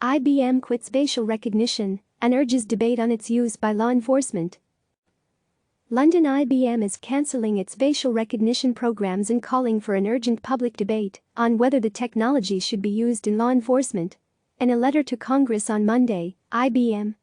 IBM quits facial recognition and urges debate on its use by law enforcement. London IBM is cancelling its facial recognition programs and calling for an urgent public debate on whether the technology should be used in law enforcement. In a letter to Congress on Monday, IBM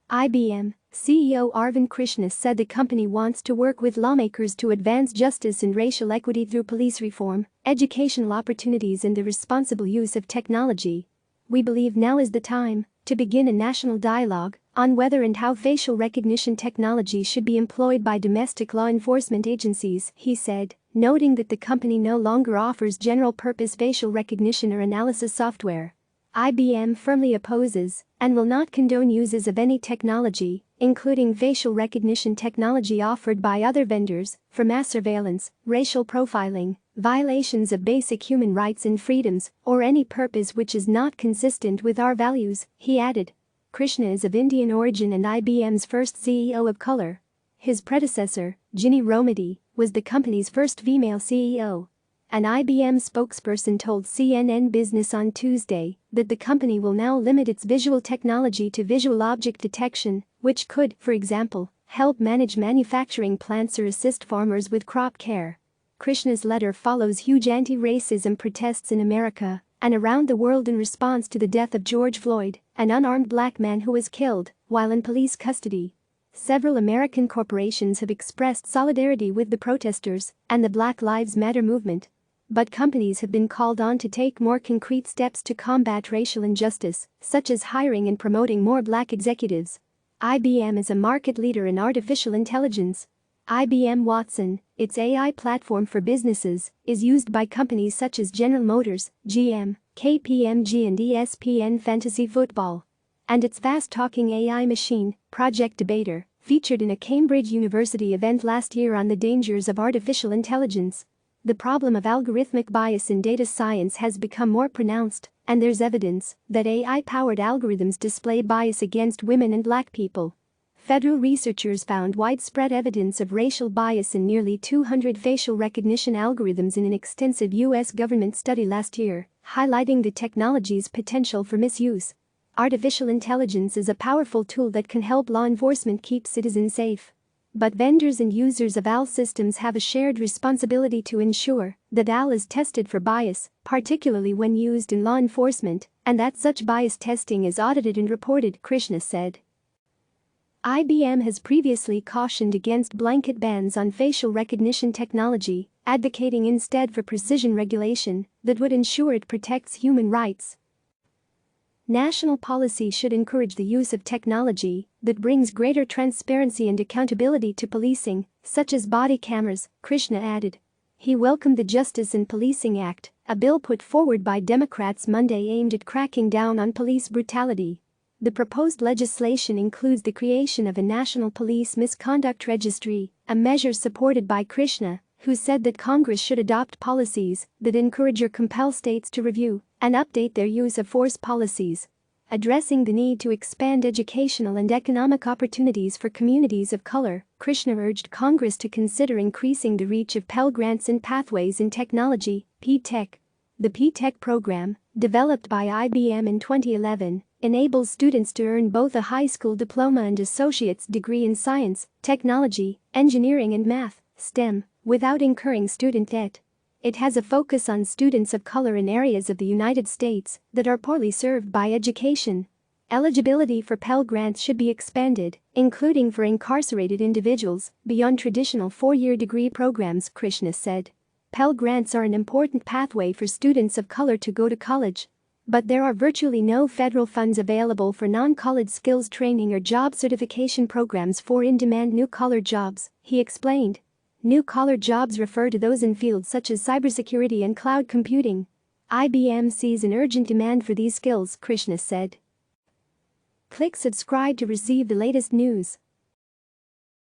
CEO Arvind Krishna said the company wants to work with lawmakers to advance justice and racial equity through police reform, educational opportunities and the responsible use of technology. "We believe now is the time to begin a national dialogue on whether and how facial recognition technology should be employed by domestic law enforcement agencies," he said, noting that the company no longer offers general-purpose facial recognition or analysis software. IBM firmly opposes and will not condone uses of any technology, including facial recognition technology offered by other vendors, for mass surveillance, racial profiling, violations of basic human rights and freedoms, or any purpose which is not consistent with our values, he added. Krishna is of Indian origin and IBM's first CEO of color. His predecessor, Ginni Rometty, was the company's first female CEO. An IBM spokesperson told CNN Business on Tuesday that the company will now limit its visual technology to visual object detection, which could, for example, help manage manufacturing plants or assist farmers with crop care. Krishna's letter follows huge anti-racism protests in America and around the world in response to the death of George Floyd, an unarmed black man who was killed while in police custody. Several American corporations have expressed solidarity with the protesters and the Black Lives Matter movement. But companies have been called on to take more concrete steps to combat racial injustice, such as hiring and promoting more black executives. IBM is a market leader in artificial intelligence. IBM Watson, its AI platform for businesses, is used by companies such as General Motors, GM, KPMG and ESPN Fantasy Football. And its fast-talking AI machine, Project Debater, featured in a Cambridge University event last year on the dangers of artificial intelligence. The problem of algorithmic bias in data science has become more pronounced, and there's evidence that AI-powered algorithms display bias against women and black people. Federal researchers found widespread evidence of racial bias in nearly 200 facial recognition algorithms in an extensive U.S. government study last year, highlighting the technology's potential for misuse. Artificial intelligence is a powerful tool that can help law enforcement keep citizens safe. But vendors and users of AI systems have a shared responsibility to ensure that AI is tested for bias, particularly when used in law enforcement, and that such bias testing is audited and reported, Krishna said. IBM has previously cautioned against blanket bans on facial recognition technology, advocating instead for precision regulation that would ensure it protects human rights. National policy should encourage the use of technology that brings greater transparency and accountability to policing, such as body cameras, Krishna added. He welcomed the Justice in Policing Act, a bill put forward by Democrats Monday aimed at cracking down on police brutality. The proposed legislation includes the creation of a National Police Misconduct Registry, a measure supported by Krishna, who said that Congress should adopt policies that encourage or compel states to review and update their use of force policies. Addressing the need to expand educational and economic opportunities for communities of color, Krishna urged Congress to consider increasing the reach of Pell Grants in Pathways in Technology, P-TECH. The P-TECH program, developed by IBM in 2011, enables students to earn both a high school diploma and associate's degree in science, technology, engineering and math, STEM, without incurring student debt. It has a focus on students of color in areas of the United States that are poorly served by education. Eligibility for Pell Grants should be expanded, including for incarcerated individuals, beyond traditional four-year degree programs, Krishna said. Pell Grants are an important pathway for students of color to go to college. But there are virtually no federal funds available for non-college skills training or job certification programs for in-demand new-collar jobs, he explained. New-collar jobs refer to those in fields such as cybersecurity and cloud computing. IBM sees an urgent demand for these skills, Krishna said. Click subscribe to receive the latest news.